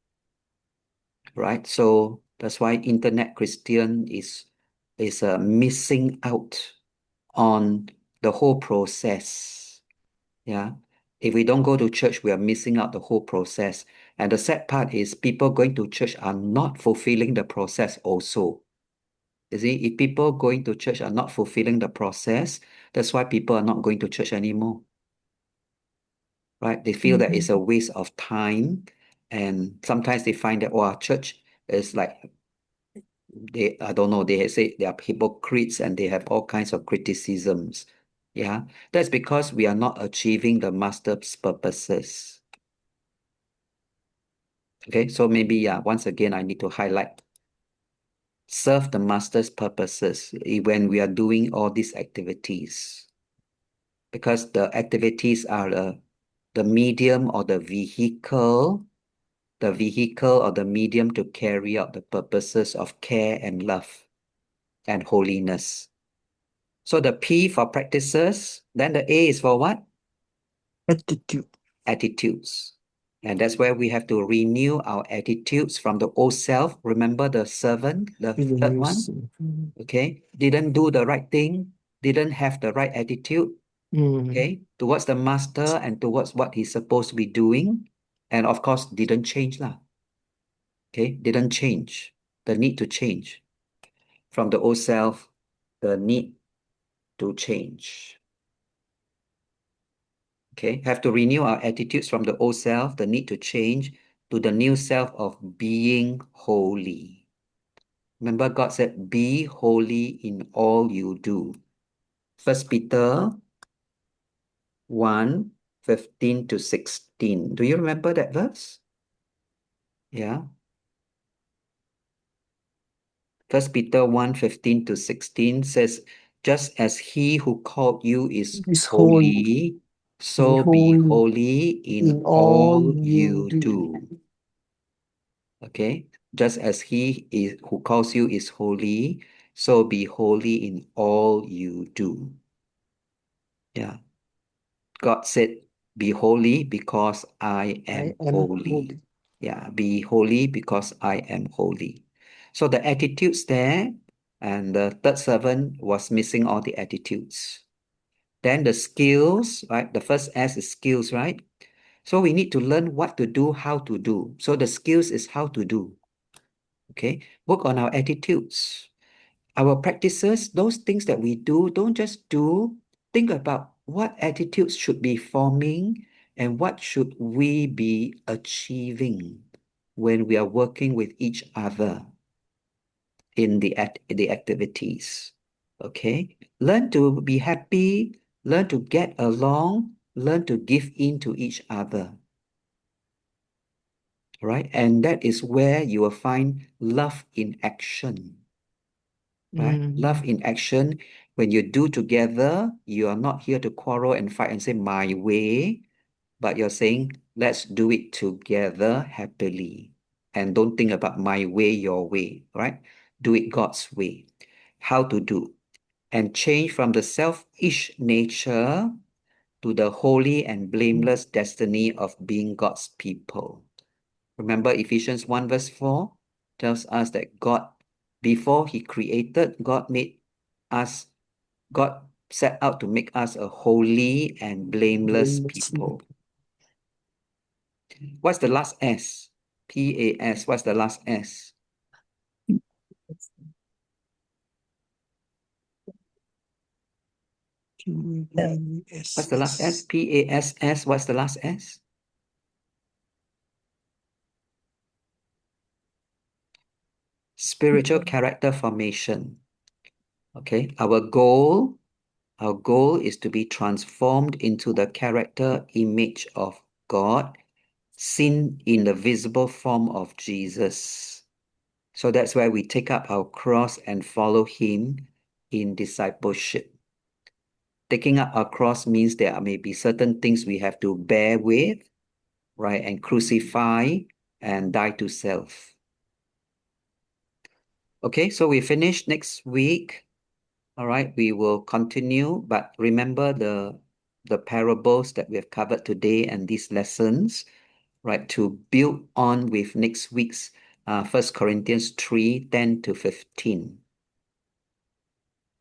Right? So that's why internet Christian is missing out on the whole process. Yeah. If we don't go to church, we are missing out the whole process. And the sad part is people going to church are not fulfilling the process also. You see, if people going to church are not fulfilling the process, that's why people are not going to church anymore. Right? They feel that it's a waste of time. And sometimes they find that, oh, church is like, I don't know, they say they are hypocrites and they have all kinds of criticisms. Yeah. That's because we are not achieving the Master's purposes. Okay, so maybe, yeah, once again, I need to highlight, serve the Master's purposes when we are doing all these activities. Because the activities are the medium or the vehicle or the medium to carry out the purposes of care and love and holiness. So the P for practices, then the A is for what? Attitude. Attitudes. And that's where we have to renew our attitudes from the old self. Remember the servant, the With the third new one? self. Okay. Didn't do the right thing, didn't have the right attitude, okay, towards the Master and towards what he's supposed to be doing. And of course, didn't change lah. Okay, didn't change. The need to change. From the old self, the need to change. Okay, have to renew our attitudes from the old self, the need to change, to the new self of being holy. Remember, God said, be holy in all you do. 1 Peter 1:15 to 16. Do you remember that verse? Yeah. 1 Peter 1:15 to 16 says, just as he who called you is holy, so be holy in all you do. Okay, just as he is who calls you is holy, so be holy in all you do. Yeah. God said, be holy because I am holy. Yeah, be holy because I am holy. So the attitudes there, and the third servant was missing all the attitudes. Then the skills, right? The first S is skills, right? So we need to learn what to do, how to do. So the skills is how to do. Okay, work on our attitudes. Our practices, those things that we do, don't just do. Think about what attitudes should be forming and what should we be achieving when we are working with each other in the activities. Okay, learn to be happy, learn to get along, learn to give in to each other. Right, and that is where you will find love in action. Right? Love in action. When you do together, you are not here to quarrel and fight and say my way, but you're saying let's do it together happily. And don't think about my way, your way, right? Do it God's way. How to do. And change from the selfish nature to the holy and blameless destiny of being God's people. Remember Ephesians 1 verse 4 tells us that God, before he created, God set out to make us a holy and blameless people. What's the last S? P-A-S. What's the last S? What's the last S? P-A-S-S. What's the last S? Spiritual character formation. Okay, our goal is to be transformed into the character image of God, seen in the visible form of Jesus. So that's why we take up our cross and follow him in discipleship. Taking up our cross means there may be certain things we have to bear with, right? And crucify and die to self. Okay, so we finish next week. All right, we will continue, but remember the parables that we have covered today and these lessons, right, to build on with next week's 1 Corinthians 3:10-15.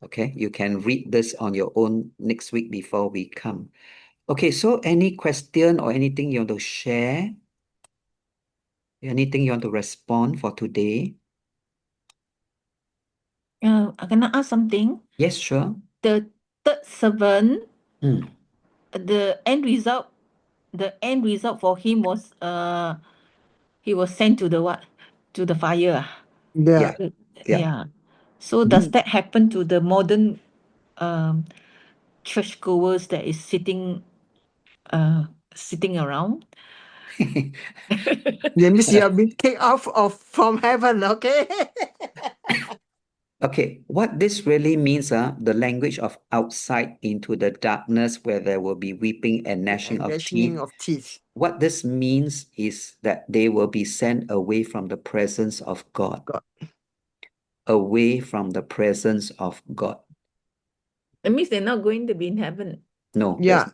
Okay, you can read this on your own next week before we come. Okay, so any question or anything you want to share? Anything you want to respond for today? Can I ask something? Yes, sure. The third servant, Mm. the end result for him was he was sent to the what? To the fire. Yeah. Yeah. Yeah. So does that happen to the modern churchgoers that is sitting around? That means you have been kicked off from heaven, okay? Okay, what this really means, the language of outside into the darkness where there will be weeping and gnashing And of gnashing teeth. of teeth. What this means is that they will be sent away from the presence of God. God. Away from the presence of God. That means they're not going to be in heaven. No, Yeah.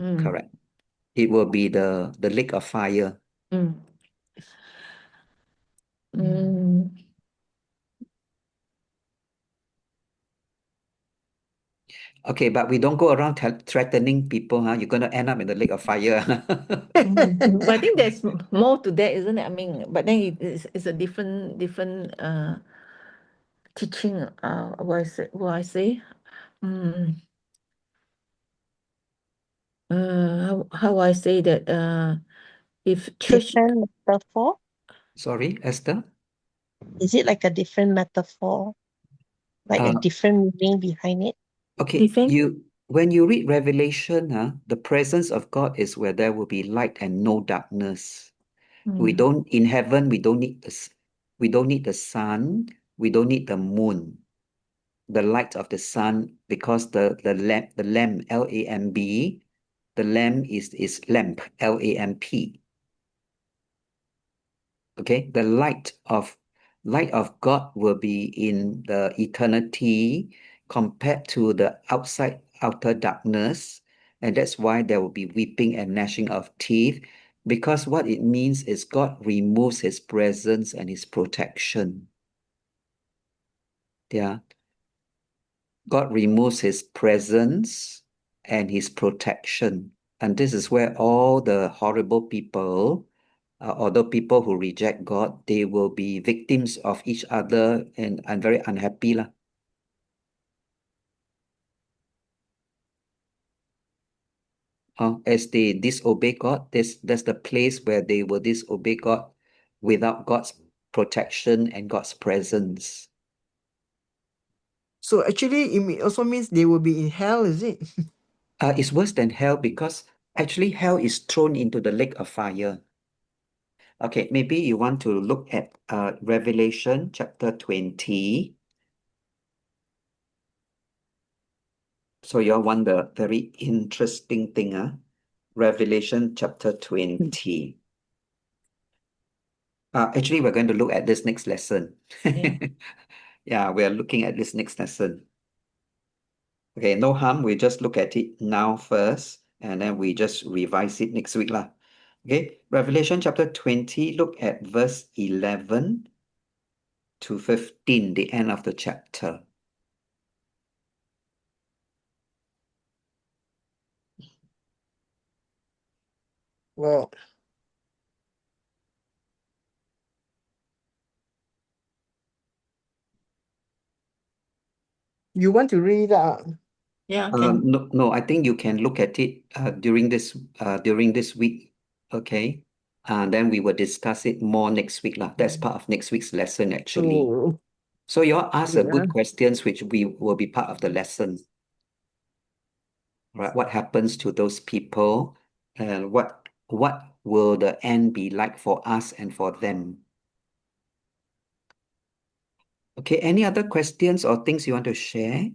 that's correct. It will be the lake of fire. Okay, but we don't go around threatening people, huh? You're going to end up in the lake of fire. But I think there's more to that, isn't it? I mean, but then it's a different teaching. What I say? How I say that? If church, Different metaphor? Sorry, Esther? Is it like a different metaphor? Like a Uh, different meaning behind it? Okay, different. when you read Revelation, the presence of God is where there will be light and no darkness. We don't in heaven. We don't need we don't need the sun. We don't need the moon, the light of the sun, because the lamp LAMB, the lamp is lamp LAMP. Okay, the light of God will be in the eternity compared to the outer darkness, and that's why there will be weeping and gnashing of teeth, because what it means is God removes his presence and his protection. Yeah. God removes his presence and his protection. And this is where all the horrible people, or the people who reject God, they will be victims of each other and very unhappy lah. As they disobey God, that's the place where they will disobey God without God's protection and God's presence. So actually, it also means they will be in hell, is it? It's worse than hell, because actually hell is thrown into the lake of fire. Okay, maybe you want to look at Revelation chapter 20. So you want the very interesting thing, Revelation chapter 20. Actually, we're going to look at this next lesson. Yeah, we're looking at this next lesson. Okay, no harm. We just look at it now first, and then we just revise it next week lah. Okay, Revelation chapter 20, look at verse 11 to 15, the end of the chapter. Well, you want to read out? Yeah, can. No, I think you can look at it during this week, okay? And then we will discuss it more next week lah. That's part of next week's lesson actually. Oh, So you all ask a yeah. good questions, which we will be part of the lesson. Right? What happens to those people, and what will the end be like for us and for them? Okay, any other questions or things you want to share?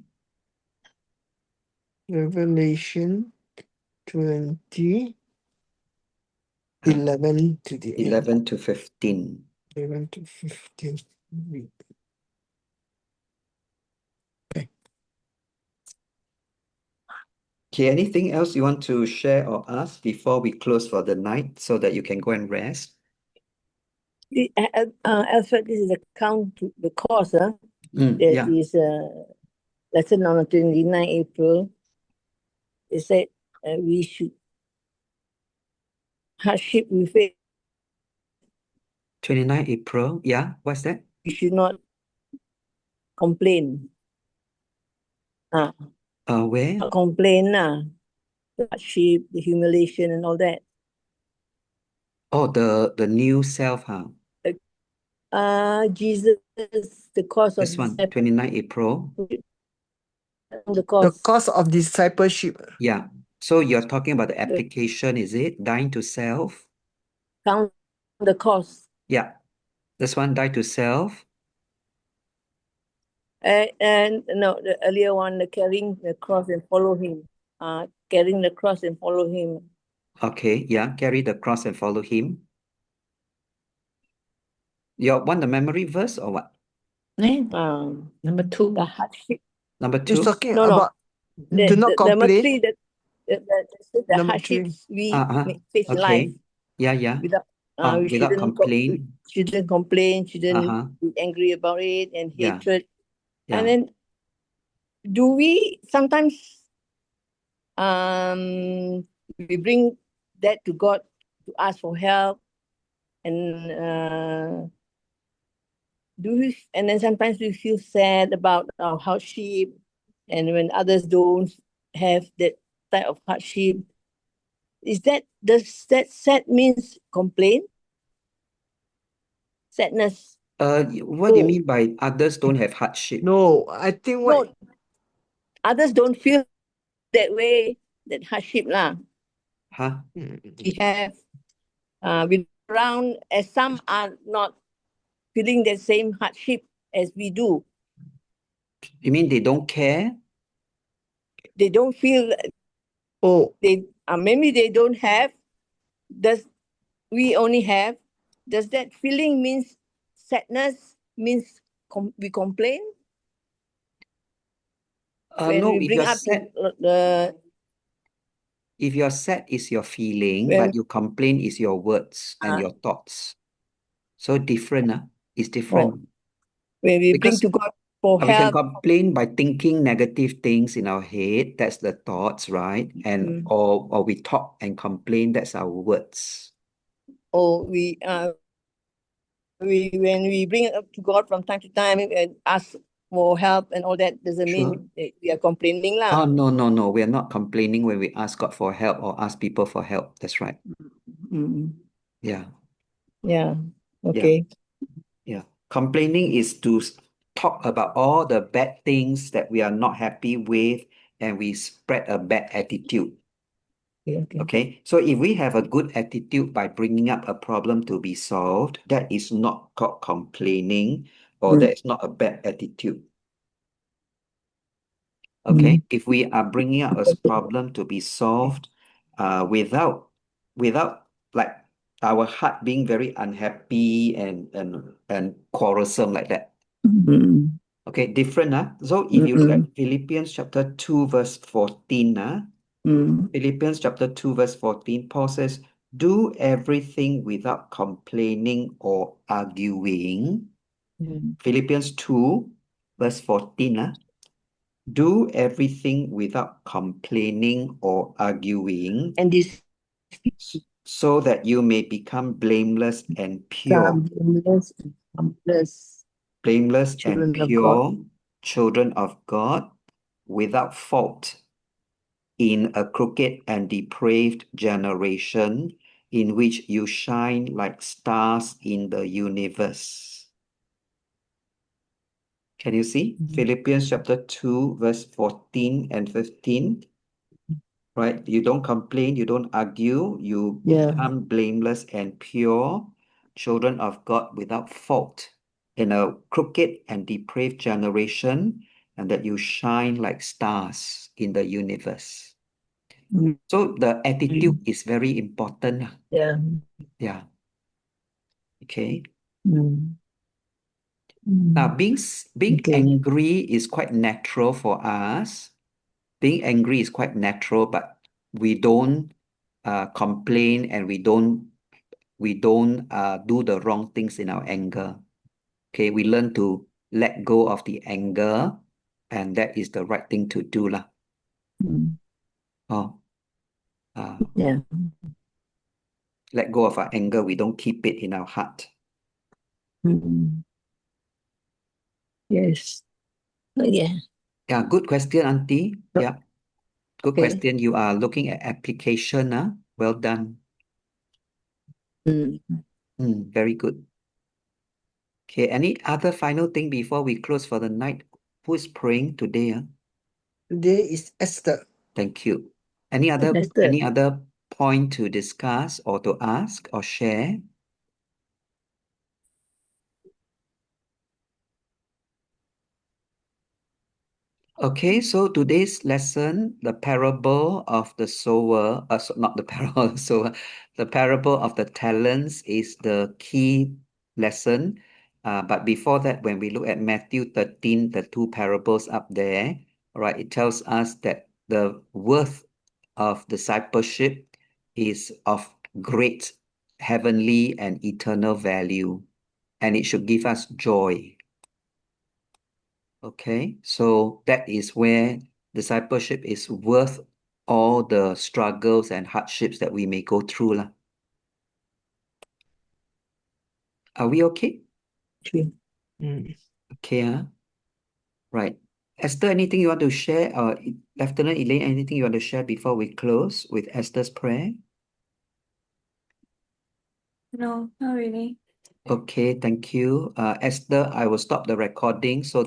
Revelation 20, Huh? 11 to the end. 11 to 15. 11 to 15. Read. Okay. Okay, anything else you want to share or ask before we close for the night so that you can go and rest? Alfred, this is the count to the course. There Yeah. is a lesson on the 29 April. It said we should hardship we face. 29 April. Yeah, what's that? We should not complain. Where? Not complain, the hardship, the humiliation, and all that. Oh, the new self, huh? Jesus, the cause of This one, 29 April. the The cause, cost of discipleship. Yeah. So you're talking about the the application, is it? Dying to self? count the cost. Yeah. This one, die to self. And no, the earlier one, the carrying the cross and follow him. Carrying the cross and follow him. Okay, yeah. Carry the cross and follow him. You want the memory verse or what? Number 2. The hardship. Number He's 2? talking No, about do not number complain. 3, the Number 3. hardships we Uh-huh. face in life Okay. Yeah. without we Without shouldn't complain. shouldn't complain, shouldn't Uh-huh. be angry about it, and Yeah. hatred. And Yeah. then do we sometimes we bring that to God to ask for help, and and then sometimes we feel sad about our hardship, and when others don't have that type of hardship, does that sad means complain? Sadness? What do you mean by others don't have hardship? No, I think what No, others don't feel that way, that hardship lah. Huh? We have we around, as some are not feeling the same hardship as we do. You mean they don't care? They don't feel oh maybe they don't have. Does we only have? Does that feeling means sadness? Means we complain when No, we if bring you're up sad, the if you're sad is your feeling, when but you complain is your words and your thoughts. So different, it's different. when we bring Because to God for we can help. complain by thinking negative things in our head. That's the thoughts, right? And or we talk and complain. That's our words. Or when we bring it up to God from time to time and ask for help and all that, doesn't Sure. mean we are complaining lah. Oh, no. We are not complaining when we ask God for help or ask people for help. That's right. Yeah. Yeah. Okay. Yeah. Complaining is to talk about all the bad things that we are not happy with and we spread a bad attitude. Okay. So if we have a good attitude by bringing up a problem to be solved, that is not called complaining or that is not a bad attitude. Okay. If we are bringing up a problem to be solved without like our heart being very unhappy and quarrelsome like that. Okay, different. So if you look at Philippians chapter 2, verse 14, Philippians chapter 2, verse 14, Paul says, do everything without complaining or arguing. Philippians 2, verse 14, do everything without complaining or arguing, And this so that you may become blameless and pure. Blameless and children of pure, children of God, without fault, in a crooked and depraved generation, in which you shine like stars in the universe. Can you see? Philippians chapter 2, verse 14 and 15. Right? You don't complain, you don't argue, you become blameless and pure, children of God without fault. in a crooked and depraved generation, and that you shine like stars in the universe. Mm. So the attitude is very important. Yeah. Yeah. Okay. Mm. Now, Mm. being Okay. angry is quite natural for us. Being angry is quite natural, but we don't complain, and we don't do the wrong things in our anger. Okay, we learn to let go of the anger, and that is the right thing to do lah. Mm. Oh, Yeah. let go of our anger. We don't keep it in our heart. Mm. Yes. Yeah. Yeah, good question, Auntie. Yeah, good Okay. question. You are looking at application. Well done. Mm. Very good. Okay, any other final thing before we close for the night? Who is praying today? Today is Esther. Thank you. Any other Esther. point to discuss or to ask or share? Okay, so today's lesson, the parable of the sower, not the parable of the sower, the parable of the talents is the key lesson. But before that, when we look at Matthew 13, the two parables up there, right, it tells us that the worth of discipleship is of great heavenly and eternal value, and it should give us joy. Okay, so that is where discipleship is worth all the struggles and hardships that we may go through lah. Are we okay? Okay. Mm. Okay, right. Esther, anything you want to share? Or Lieutenant Elaine, anything you want to share before we close with Esther's prayer? No, not really. Okay, thank you. Esther, I will stop the recording so